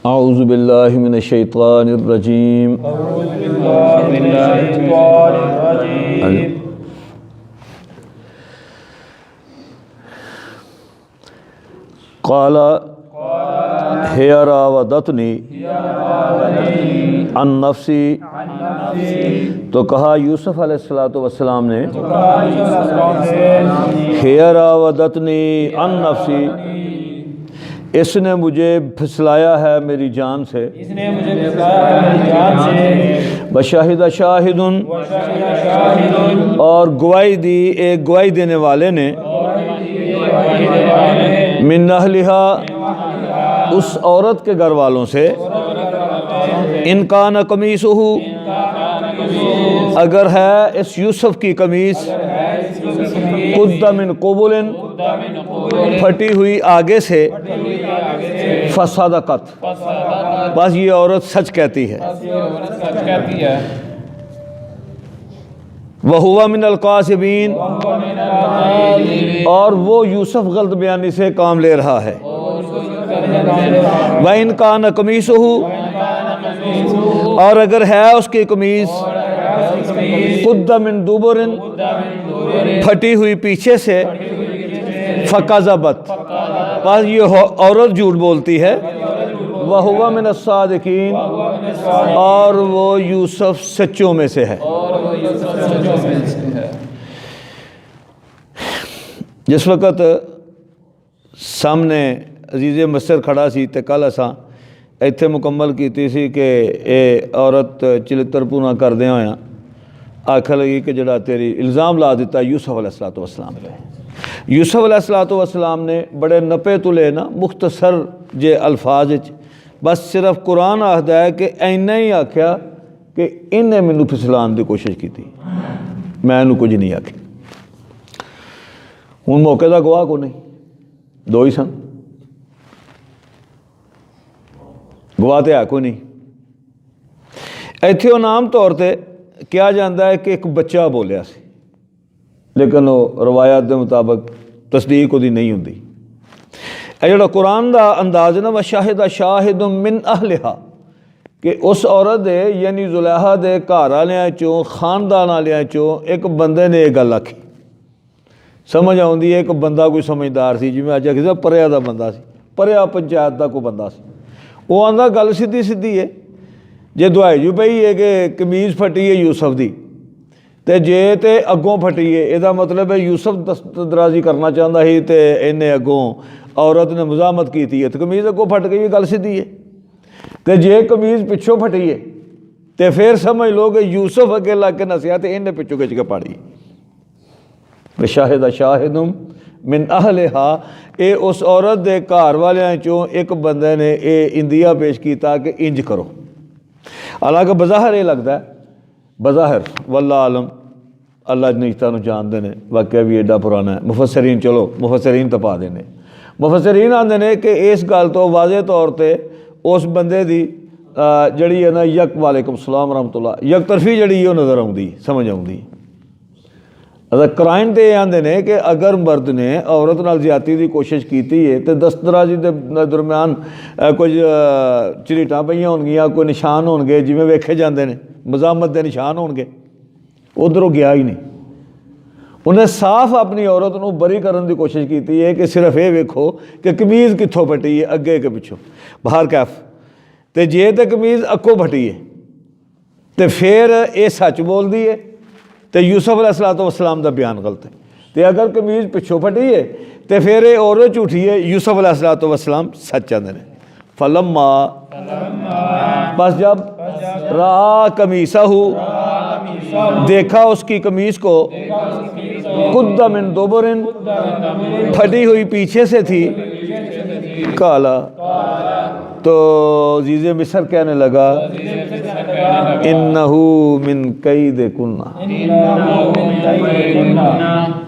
औज़ु बिल्लाहि मिनश शैतानिर रजीम। क़ाला हिया रावदतनी अन नफ्सी, तो कहा यूसुफ अलैहिस्सलातु वस्सलाम ने, हिया रावदतनी अन नफ्सी, इसने मुझे फिसलाया है मेरी जान से। बशाहिदा शाहिदुन, और गवाही दी एक गवाही देने वाले ने, मिन अहलिहा, उस औरत के घर वालों से, इनकान कमीसुहु, अगर है इस यूसुफ की कमीज, कुद्दा मिन कुबुलिन, फटी हुई आगे से, फसदकत, बस ये औरत सच कहती है। वहुवा मिनल कासिबीन, और वो यूसुफ गलत बयानी से काम ले रहा है। व इनकान कमीसुहु, और अगर है उसकी कमीज, कुद्दा मिन दुबुरिन, फटी हुई पीछे से, फकज़बत, बस ये औरत झूठ बोलती है। वहुवा मिन अस्सादिकीन, और वो यूसुफ सच्चों में से है। जिस वक़्त सामने अजीज़े मिस्र खड़ा सी ते कल असां इत्थे मुकम्मल कीती सी कि ये औरत चिलित्र पूना करदे होया आखन लगी कि जड़ा तेरी इल्ज़ाम ला दिता यूसुफ अलैहिस्सलातु वस्सलाम पे। यूसुफ अलैहिस्सलातु वस्सलाम ने बड़े नपे तुले ना मुख्तसर जे अल्फाज विच बस सिर्फ कुरान आखदा है कि इन्ना ही आख्या कि इन्हें मैनू फिसलान की कोशिश की, मैं इन्हूं कुछ नहीं आख्या। हुण मौके का गवाह को नहीं, दो ही सन, गवाह तो है कोई नहीं। इत्थे आम तौर पर कहा जाता है कि एक बच्चा बोलिया सी, लेकिन वो रवायत के मुताबिक तस्दीक उसकी नहीं होंदी। जो कुरान का अंदाज़ ना, वशाहिदा शाहिदुन मिन अहलिहा, कि उस औरत दे यानी जुलेहा दे घर वालियां चों, खानदान वालियां चों एक बंदे ने एक गल आखी। समझ आउंदी है, एक बंदा कोई समझदार सी, जिवें अज आखी परिया का बंदा सी, परिया पंचायत का कोई बंदा सी। वो आंदा गल सीधी सीधी है, जे दुआई जू पई है कि कमीज़ फटी है यूसुफ की, तो जे तो अगों फटी है, यदा मतलब है यूसुफ दस्तदराजी करना चाहता ही, तो इन्हें अगों औरत ने मुजामत की थी, तो कमीज़ अगों फट गई, गल सीधी है। तो जे कमीज़ पिछों फटी है, तो फिर समझ लो कि यूसुफ अगे लग के नसिया, तो इन्हें पिछों खिंच के पाड़ी। शाहिदा शाहिदुम मिन अहलिहा, ये उस औरत के घर वालियां चों एक बंदे ने ये इंदिया पेश किया कि इंज करो। हालांकि बज़ाहिर ये लगता है, बज़ाहिर वल्लाह आलम, अल्लाह निजता नूं जानदे ने, वाकया भी एडा पुराना है। मुफस्सरीन, चलो मुफस्सरीन तपा देने, मुफस्सरीन आंदे ने कि इस गल तो वाज़े तौर पर उस बंदे की जड़ी है ना, यक वालेकुम सलाम रहमतुल्लाह, यक तरफी जड़ी वो नज़र आउंदी, समझ आउंदी। क्राइम तो ये आते हैं कि अगर मर्द ने औरत नाल ज्यादती की कोशिश की है, तो दस्तदराजी के दरम्यान कुछ झरीटां पईयां होणगीਆਂ, कोई निशान होणगे जिवें वेखे जाते हैं, मज़ामत के निशान होणगे। उधरों गया ही नहीं, उन्हें साफ अपनी औरत को बरी करने की कोशिश की है कि सिर्फ ये वेखो कि कमीज़ कित्थों फटी है, अगे के पिछों, बाहर कैफ, तो जे तो कमीज़ अक्कों फटी है तो फिर ये सच बोलती है, तो यूसुफ अलैहिस्सलातु वस्सलाम का बयान गलत है। तो अगर कमीज़ पिछों फटी है तो फिर ये औरत झूठी है, यूसुफ अलैहिस्सलातु वस्सलाम सच आते हैं। फलम्मा, बस जब रा कमीसहु, देखा उसकी कमीज़ को, कुद्दा मिन दुबुरिन, फटी हुई पीछे से थी, काला, तो अज़ीज़े मिस्र कहने लगा, इन्नहु मिन कैदिकुन्ना,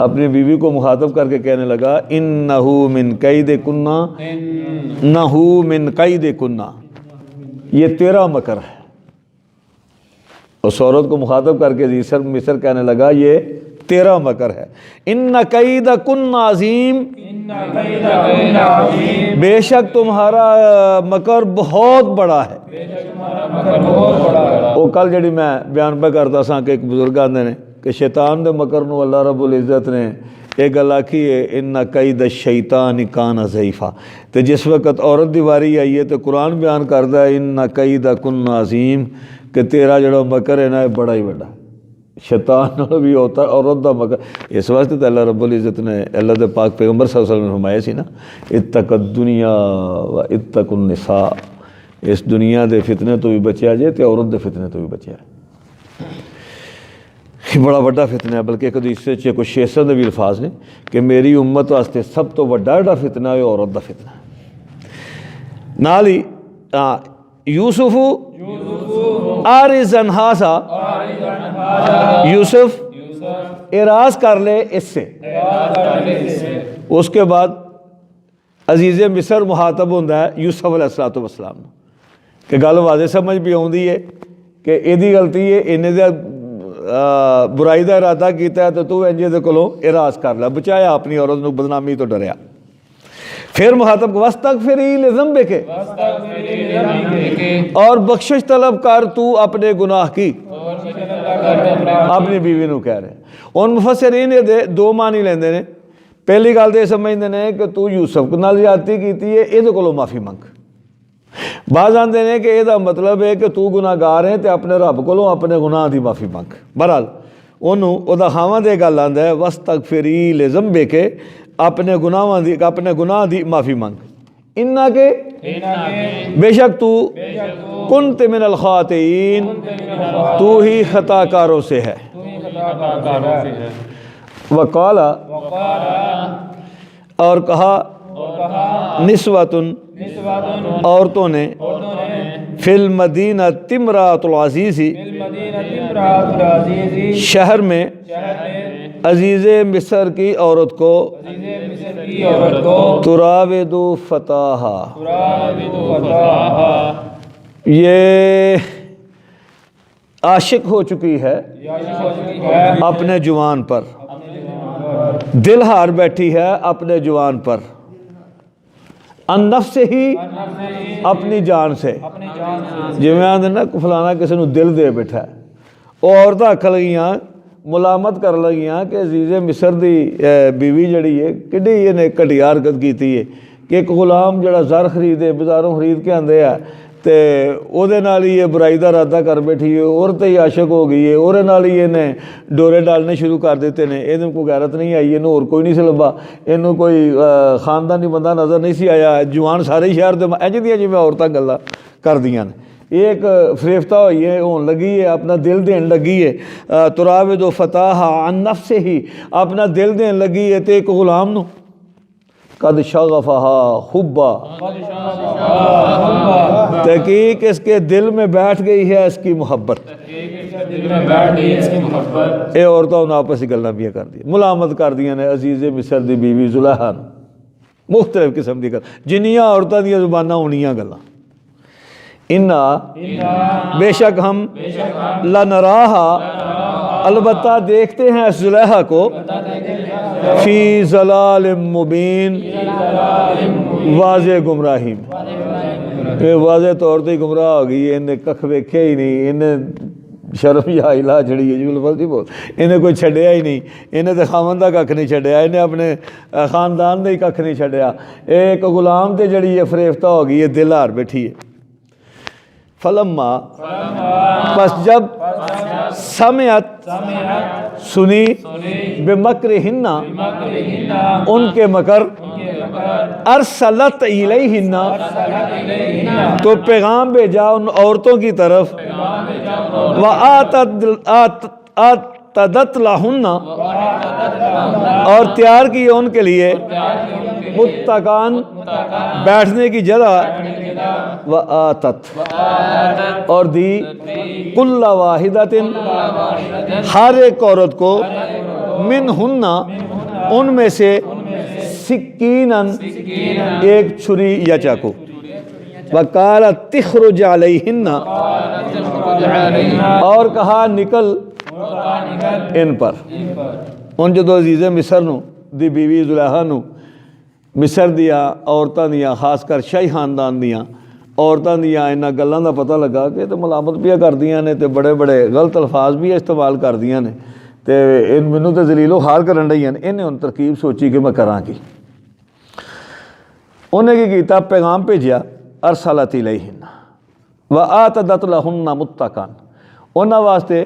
अपनी बीवी को मुखातब करके कहने लगा, इन्नहु मिन कैदिकुन्ना, नहु मिन कैदिकुन्ना, ये तेरा मकर है। उस औरत को मुखातब करके मिस्र कहने लगा, ये तेरा मकर है। इन्ना कैद कुन अजीम, बेशक तुम्हारा मकर बहुत बड़ा है। वो कल जी मैं बयान पे करता सा कि एक बुजुर्ग आते हैं कि शैतान के मकर नूं अल्लाह रब्बुल इज़्ज़त ने एक गल आखी है, इन्ना कैद शैतान कान ज़ईफ़ा। तो जिस वक्त औरत की वारी आई है तो कुरान बयान करता है इन्ना कैद कुन अजीम, कि तेरा जो मकर है ना बड़ा ही बड़ा। शैतान भी होता औरत का मकर। इस वास्ते तो अल्लाह रब्बुल इज़्ज़त ने अल्लाह के पाक पैगंबर सल्लल्लाहु अलैहि वसल्लम ने फरमाया सी ना, इत्तक़ुद दुनिया व इत्तक़ुन निसा, इस दुनिया के फितने तो भी बचिया जे तो औरत के फितने तो भी बचिया। बड़ा वड्डा फितना है, बल्कि एक हदीस च कुछ 600 के भी अल्फाज ने कि मेरी उम्मत वास्ते सब तो वड्डा जिहड़ा फितना है औरत का फितना। नाल ही यूसुफ आरिज़न हासा, यूसुफ एराज कर ले इससे। उसके बाद अजीज़ मिस्र मुहातब होंदा है यूसुफ अलैहिस्सलातु वस्सलाम कि गल वाज़े समझ भी आउंदी है कि इहदी गलती है, इन्हें बुराई का इरादा किया है तो तू इंज दे कोलों एराज कर ला, बचाया अपनी औरत नूं बदनामी तो डरिया। फिर मुहातब वस्तगफिरी लिज़ंबिक के, और बख्शिश तलब कर तू अपने गुनाह की, अपनी बीवी नूं कह रहे। उन मुफस्सिरीन ये दो मानी लेंदे ने। पहली गल तो समझते हैं कि तू यूसुफ नाल ज़्यादती की है, इहदे कोलों माफ़ी मंग। बाज़ आंदे ने कि यदा मतलब है कि तू गुनाहगार है तो अपने रब को अपने गुनाह की माफ़ी मंग। बहरहाल उन्होंने खावंद ये गल आंदा है वस्तगफिरी लिज़ंबिक के, अपने गुनाह की माफ़ी मंग। इन्ना के बेशक तू कुन्त मिनल खातिईन, तू ही खताकारों से है। वक़ाला, और कहा निस्वतुन, औरतों ने फिल मदीना तिमरातुल अज़ीज़ी, शहर में अजीज़ मिस्र की औरत को तुराविदु फताहा, ये आशिक हो चुकी है अपने जुवान पर, दिल हार बैठी है अपने जुवान पर, अनफ्स से ही अपनी जान से। जिवें आंदे ना फलाना किसी को दिल दे बैठा है, वो औरत आख लगियां मुलामत कर लगियां कि अजीज़े मिस्र की बीवी जड़ी है कि इन्हें घटिया हरकत की है कि एक गुलाम जड़ा जर खरीदे बाजारों खरीद के आंदे है तो ਉਹਦੇ ਨਾਲ ही ये बुराई का इरादा कर बैठी है, औरत ही आशिक हो गई है, ਉਹਦੇ ਨਾਲ ही इन्हें डोरे डालने शुरू कर देते हैं। इन्हें कोई गैरत नहीं आई, इन्हें होर कोई नहीं सी लभा, इन्हों कोई खानदानी बंदा नज़र नहीं सी आया, जवान सारे शहर के इंज दियां जिवें औरतां गल्लां करदियां ने। एक फरेफ्ता हुई है, होने लगी है, अपना दिल देन लगी है। तुराविदु फताहा अन नफ्स से ही अपना दिल देन लगी है। तो एक गुलाम नूं कद शगफ़हा हुब्बा, तहकीक इसके दिल में बैठ गई है इसकी मोहब्बत। ये औरतों ने आपस में गल्लां भी कर दी, मुलामत कर दिया ने अजीज़े मिस्र की बीवी जुलैहा नूं। मुख्तलिफ किस्म की गल, जिन्नियां औरतां दी ज़ुबानां उन्नियां गल्लां। इन्ना बेशक हम लनराहा, अलबत्ता देखते हैं जुलैहा को, फी ज़लाल मुबीन, वाज़े गुमराही में। ये वाज़े तौर पर गुमराह हो गई है, इन्हें कख वेख्या ही नहीं, इन्हें शर्म या हिला छड़ी है जुल्फल दी बोल, इन्हें कोई छड्या ही नहीं, इन्हें तो खावन का कख नहीं छड्या, इन्हें अपने खानदान का ही कख नहीं छड्या। एक गुलाम तो जड़ी है फरेफ्ता हो गई है, दिल हार बैठी है। फलम्मा, बस जब समियत सुनी बेमक्रिहिन्ना, उनके मकर, अरसलत इलैहिन्ना, तो पैगाम भेजा उन औरतों की तरफ, व आतदत लहुन्ना, और तैयार किए उनके लिए मुत्तकान, बैठने की जगह, व आतत, और दी कुल्ला वाहिदतिन, हर एक औरत को, मिन हुन्ना, उनमें से, सिक्कीनन, एक छुरी या चाकू, वकाल तिखरुज अलैहिन्ना, और कहा निकल इन पर। ਹੁਣ ਜਦੋਂ ਅਜ਼ੀਜ਼ੇ ਮਿਸਰ ਨੂੰ ਦੀ ਬੀਵੀ ਜ਼ੁਲੈਹਾ ਨੂੰ ਮਿਸਰ ਦੀਆਂ ਔਰਤਾਂ ਦੀਆਂ ਖਾਸ ਕਰ ਸ਼ਾਹੀ ਖਾਨਦਾਨ ਦੀਆਂ ਔਰਤਾਂ ਦੀਆਂ ਇਹਨਾਂ ਗੱਲਾਂ ਦਾ ਪਤਾ ਲੱਗਾ ਕਿ ਇਹ ਤਾਂ ਮੁਲਾਮਤ ਵੀ ਕਰਦੀਆਂ ਨੇ ਤੇ ਬੜੇ ਬੜੇ ਗਲਤ ਅਲਫਾਜ਼ ਵੀ ਇਸਤੇਮਾਲ ਕਰਦੀਆਂ ਨੇ ਤੇ ਇਹ ਮੈਨੂੰ ਤਾਂ ਜ਼ਲੀਲੋ ਹਾਲ ਕਰਨ ਰਹੀਆਂ ਨੇ। ਇਹਨੇ ਹੁਣ ਤਰਕੀਬ ਸੋਚੀ ਕਿ ਮੈਂ ਕਰਾਂ ਕੀ। ਉਹਨੇ ਕੀ ਕੀਤਾ, ਪੈਗਾਮ ਭੇਜਿਆ ਅਰਸਲਤ ਇਲੈਹਿਨ व आतदत लहुन्ना मुत्तकन, ਉਹਨਾਂ ਵਾਸਤੇ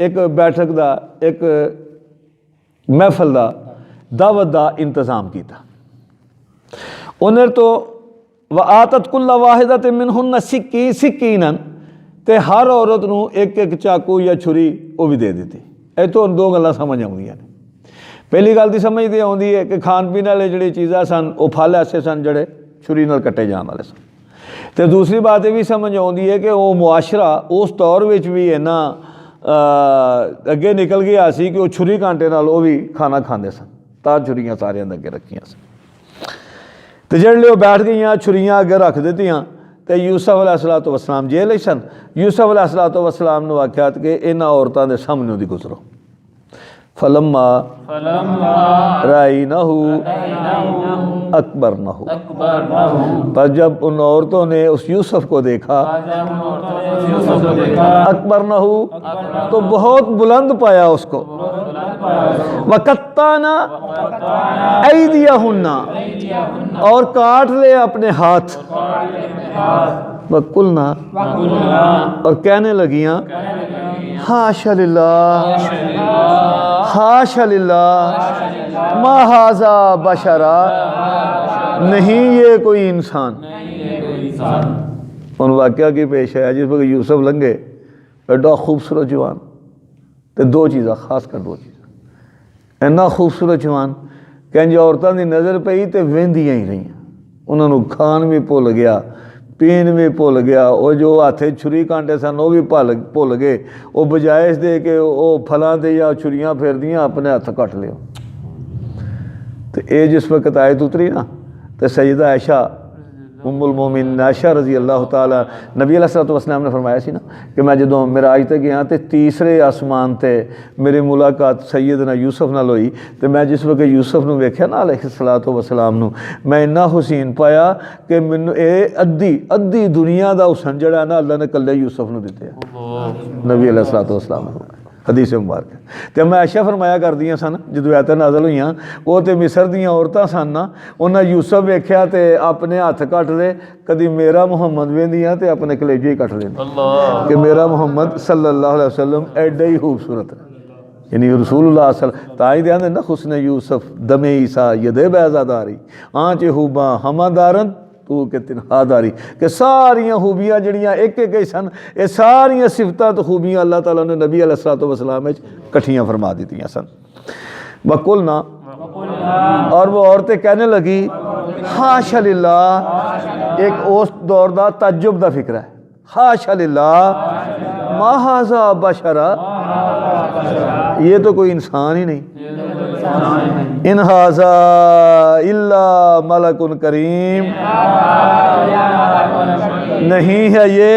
ਇੱਕ ਬੈਠਕ ਦਾ ਇੱਕ महफल का दावत का इंतज़ाम किया। उन्हें तो वह आतत कुल्ला वाहिदा ते मिनहुन्ना सिक्कीनन ते हर औरत नूं एक एक चाकू या छुरी वो भी दे दी। इतों दो गल्लां समझ आउंदियां ने। पहली गल दी समझ आउंदी है कि खान पीन वाले जिहड़ी चीज़ां सन वो फल ऐसे सन जिहड़े छुरी नाल कट्टे जाण वाले सन। तो दूसरी बात यह भी समझ आउंदी है कि वो मुआशरा उस दौर विच भी इन्ना अगे निकल गया सी कि वो छुरी कांटे नाल वो भी खाना खाते सन, तां छुरियां सारियां दे अगे रखियां सन। तो जिहड़े वो बैठ गई छुरियां अगे रख दित्तियां तो यूसुफ अलैहिस्सलातु वस्सलाम जेल सन। यूसुफ अलैहिस्सलातु वस्सलाम नूं आख्या कि इन्हां औरतां दे सामने दी गुजरो। फलम्मा राइनहु अकबरनहु, पर जब उन औरतों ने उस यूसुफ को देखा अकबरनहु तो बहुत बुलंद पाया उसको। वकत्ताना ऐदियहुन्ना, और काट ले अपने हाथ। वकुलना, और कहने लगियां हाशा लिल्लाह हाशा लिल्लाह मा हाज़ा बशरा, नहीं ये कोई इंसान। उन वाक़या की पेश है जिस वक्त यूसुफ लंघे एडा खूबसूरत जवान, तो दो चीज़ा खास कर दो चीज़ा इन्ना खूबसूरत जवान कंज औरतों की नज़र पई तो वेंदियां ही रही। उन्होंने खान भी भुल गया, पीन भी भुल गया, वो जो हाथे छुरी कांटे सन वो भी भुल गए। वो बजाए इस दे के वो फलों से या छुरियां फेरदियां अपने हथ कट लियो। तो ये जिस वक्त आयत उतरी ना तो सैयदा आयशा उम्मुल मोमिन आयशा रजी अल्लाह ताला, नबी अलैहिस्सलातु वस्सलाम ने फरमाया सी ना कि मैं जो मिराज ते गया तो तीसरे आसमान ते मेरी मुलाकात सैयदना यूसुफ नाल होई। तो मैं जिस वक्त यूसुफ नूं वेख्या ना अलैहिस्सलातु वस्सलाम नूं, मैं इन्ना हुसैन पाया कि मैनूं ये अद्धी दुनिया का हुसन जिहड़ा ना अल्लाह ने कल्ले यूसुफ नूं दित्ते। नबी अलैहिस्सलातु वस्सलाम हदीस मुबारक। तो मैं आयशा फरमाया करदियां सन जो आयतां नाज़िल होईयां वो तो मिसर दीयां औरतां सन ना, उन्हें यूसुफ वेख्या तो अपने हथ कट दे, कदी मेरा मुहम्मद वेंदियां तो अपने कलेजे ही कट लेंदी कि मेरा मुहम्मद सल्लल्लाहु अलैहि वसल्लम एडा ही खूबसूरत है। यानी रसूलुल्लाह ताई ध्यान ना हुस्न यूसुफ दमे ईसा यदे बैजादारी आँच खूबा हमादारन तू के तिनहादारी, कि सारियां खूबियाँ जड़ियाँ एक एक ही सन, ये सारियां सिफतां तो खूबियाँ अल्लाह ताला ने नबी अलैहिस्सलातु वस्सलाम में कट्ठियां फरमा दी सन। वकुलना, और वो औरतें कहने लगी हाशा लिल्लाह, एक उस दौर का तज्जुब का फिक्र है। हाशा लिल्लाह मा हाज़ा बशरा, ये तो कोई इंसान ही नहीं। इन हाज़ा इल्ला मलकुन करीम, नहीं है ये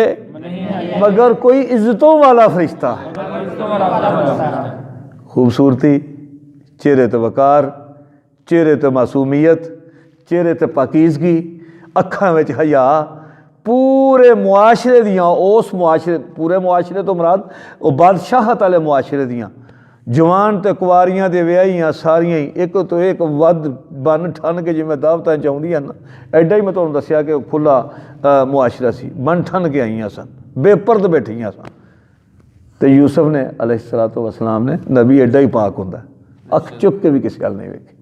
मगर कोई इज्जतों वाला फरिश्ता है। खूबसूरती, चेहरे ते वकार, चेहरे ते मासूमियत, चेहरे ते पाकीज़गी, अखां विच हया, पूरे मुआशरे दियां उस मुआशरे पूरे मुआशरे तो मुराद वो बादशाहत वाले मुआशरे दियां जवान ते कुआरियां ते विआहियां सारियां ही एक तो एक वध बन ठन के जिवें दावतां चाहुंदियां ना, एडा ही मैं तुहानूं दस्सिया कि खुला मुआशरा सी, बन ठन के आईयां सन, बेपर्द बैठियां सन। तो यूसुफ ने अलैहिस्सलातु वस्सलाम ने, नबी एडा ही पाक हुंदा, अख चुक के भी किसी गल नहीं वेखी।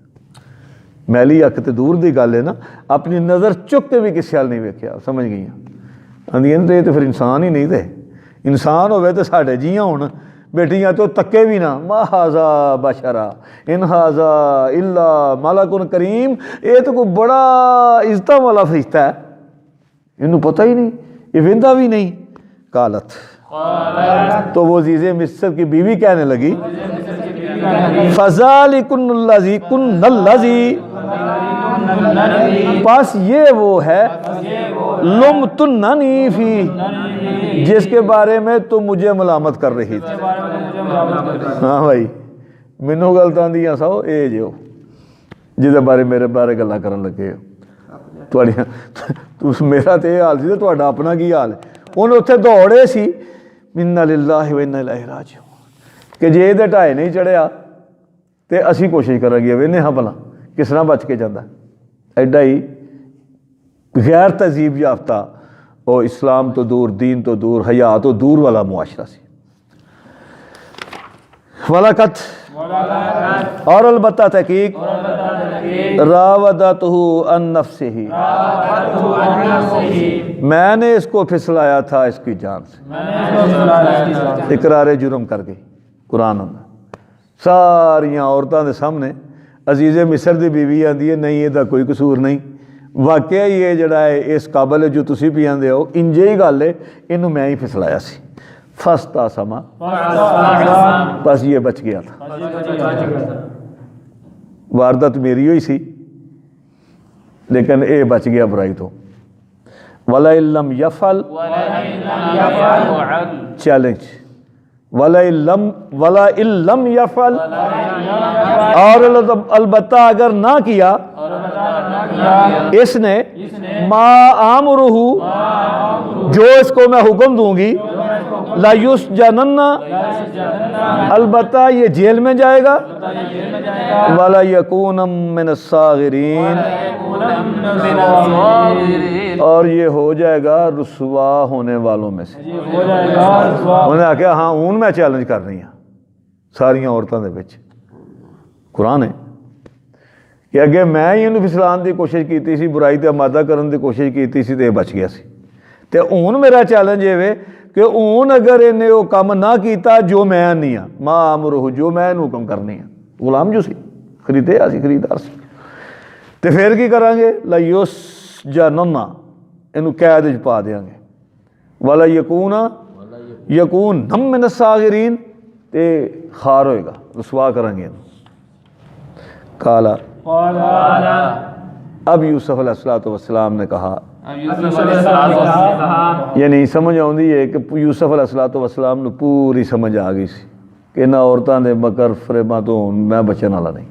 मैली अख तो दूर की गल है ना, अपनी नज़र चुक के भी किसी हाल नहीं वेख्या। समझ गई आंदियां तो ये तो फिर इंसान ही नहीं थे, इंसान होवे तो साढ़े जियां हुण बेटियां तो तक्के भी ना। मा हाज़ा बशरा इन हाज़ा इल्ला मलकुन करीम, ये तो कोई बड़ा इज्जत वाला फरिश्ता है, इन्हू पता ही नहीं, ये वेंदा भी नहीं। कालत, तो वो जीज़े मिस्र की बीवी कहने लगी फ़ज़ालिकुन्नल्लज़ी कुन्नल्लज़ी, बस ये वो है लुमतुन्ननी फी, जिसके बारे में तुम मुझे मलामत कर रही थी। हाँ भाई, मैनू गलतां दियां 100 ये जो जिहदे बारे मेरे बारे गल्लां करन लगे हो तुहाड़ियां तुस मेरा तो यह हाल सी ते तुहाडा अपना की हाल है। हुण उत्थे दौड़े सी इन्ना लिल्लाहि व इन्ना इलैहि राजिऊन कि जे इहदे ढाए नहीं चढ़िया तो असी कोशिश करांगे वेने हाँ भला किस तरह बच के जाता। एडा ही गैर तहजीब याफ्ता और इस्लाम तो दूर, दीन तो दूर, हया तो दूर वाला मुआशरा सी। वलाकत और अलबत्ता तहकीक रावदतहु अन नफ्सिही मैंने इसको फिसलाया था इसकी जान से। इकरार जुर्म कर गई कुरान में सारिया औरतों के सामने। अजीज़े मिस्र की बीवी आती है नहीं यदा कोई कसूर नहीं, वाकया ही ये जड़ा है इस काबल है जो तुसी भी आते हो इंजे ही गल है, इनू मैं ही फिसलाया सी। फसता समा बस ये बच गया था। वारदात मेरी ही सी लेकिन ये बच गया बुराई तो। वला इल्लम यफल चैलेंज वला इल्लम यफल और अलबत्ता अगर ना किया इसने मा आमरुहु जो इसको मैं हुक्म दूंगी लायुस जनन्ना अलबत्ता ये जेल में जाएगा वाला यकूनम मिन सागिरीन और ये हो जाएगा रुसवा होने वालों में से। उन्हें आख्या हाँ हूँ मैं चैलेंज कर रही हाँ सारिया औरतों के विच कुरान है कि अगे मैं ही इन्हूं फिसलाण की कोशिश की सी, बुराई ते आमादा करन की कोशिश की सी ते बच गया सी। ते हुण मेरा चैलेंज ये वे कि हुण अगर इन्हें वो काम ना किया जो मैं नहीं हाँ मां अमरुहु जो मैं इन्हूं हुक्म करनी है। गुलाम जो सी खरीदे असी खरीदार सी ते फिर की करांगे लायुस जनन्ना इनू कैद च पा देंगे वाला यकून नम मिन सागिरीन ते खार होएगा रुसवा करांगे। काला अब यूसुफ अलैहिस्सलाम ने कहा ये नहीं समझ आती है कि यूसुफ अलैहिस्सलाम नूं पूरी समझ आ गई सी कि इन्हां औरतां दे मकर फरेबां तो मैं बचण वाला नहीं।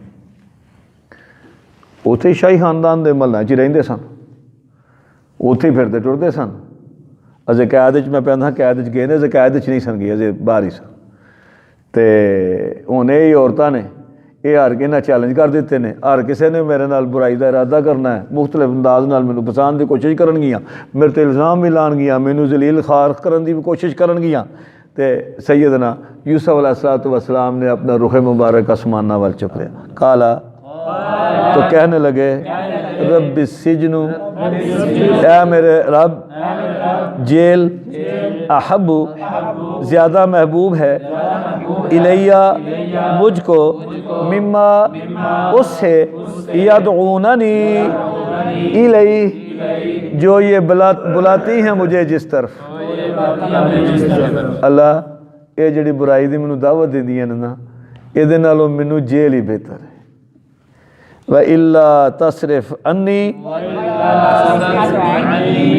उत्थे शाही खानदान के महलों च रहिंदे सन, उत्थे फिरते टुरदे सन। अजे कैद च मैं पैंदा कैद च गए ने, अजे कैद च नहीं सन गए, अजे बाहर ही सन। तो हुण ये औरतां ने ये हर के चैलेंज कर दिते ने, हर किसी ने मेरे नाल बुराई का इरादा करना है, मुख्तलिफ अंदाज नाल मैनूं फसाण की कोशिश करनगियां, मेरे ते इल्ज़ाम भी लाणगियां, मैनूं जलील खार करन की भी कोशिश करनगियां। तो सैयदना यूसुफ अलैहिस्सलाम ने अपना रुख मुबारक आसमाना वाल चुक लिया। काला तो कहने लगे रब्बि सिजनु ऐ मेरे रब जेल अहब्बु ज़्यादा महबूब है इलैया मुझको मिम्मा उससे यदऊननी इलैहि जो ये बुलाती हैं मुझे जिस तरफ। अल्लाह ये जिहड़ी बुराई दी मैनूं दावत दिंदियां ने ना इहदे नालों मैनूं जेल ही बेहतर है। व इल्ला तसरिफ अन्नी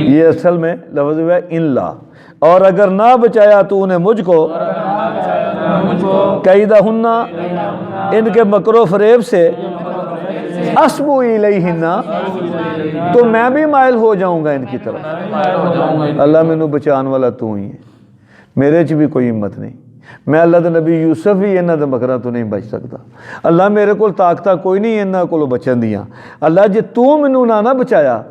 ये असल में लफ्ज़ है इल्ला और अगर ना बचाया तूने मुझको कैदा हुन्ना इनके मकरो फरेब से असबू इलैहिन्ना तो मैं भी माइल हो जाऊंगा इनकी तरफ। अल्लाह मैनू बचाने वाला तू ही है, मेरे च भी कोई हिम्मत नहीं। मैं अल्लाह के नबी यूसुफ भी इन्हों के मकरों तो नहीं बच सकता। अल्लाह मेरे को ताकत कोई नहीं इन्हों को बचन दियाँ। अल्लाह जे तू मैनू ना बचाया,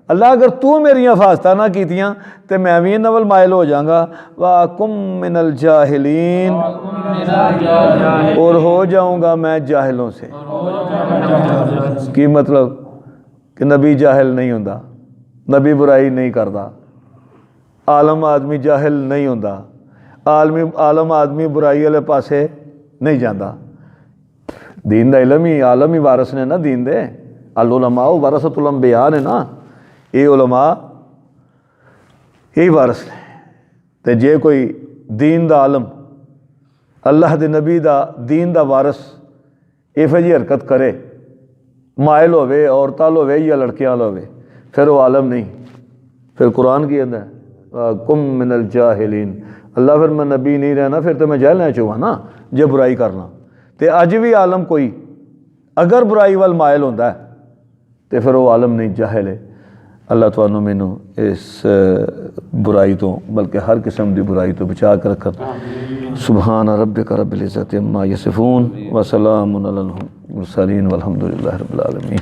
अल्लाह अगर तू मेरिया हिफाजत ना कीतियां तो मैं भी इन्हां वल माइल हो जाऊँगा। वाह कुम मिनल जाहिलीन और हो जाऊँगा मैं जाहिलों से। की मतलब कि नबी जाहिल नहीं होंदा, नबी बुराई नहीं करता, आलम आदमी जाहिल नहीं होंदा, आलम आदमी बुराई वाले पासे नहीं जाता। दीन दा इलम ही आलम ही वारस ने ना, दीन दे अल उलमा वरसतुल अंबिया ने ना, ये उलमा यही वारस ने। तो जे कोई दीन दा आलम अल्लाह दे नबी दा दीन दा वारस इहो जी हरकत करे, मायल होवे, औरत होवे या लड़कियां होवे, फिर वो आलम नहीं। फिर कुरान की अंदर कुम मिनल जाहिलीन, अल्लाह फिर मैं नबी नहीं रहना, फिर तो मैं जहल चुहा ना जे बुराई करना। तो अज भी आलम कोई अगर बुराई वाल मायल होंदा है तो फिर वो आलम नहीं, जाहिल है। अल्लाह तुहानू मैनू इस बुराई तो बल्कि हर किस्म की बुराई तो बचा कर रखन। सुबहान रब्बिक रब्बिल इज्जति अम्मा यसिफून व सलामुन अलल मुरसलीन वल्हम्दुलिल्लाहि रब्बिल आलमीन।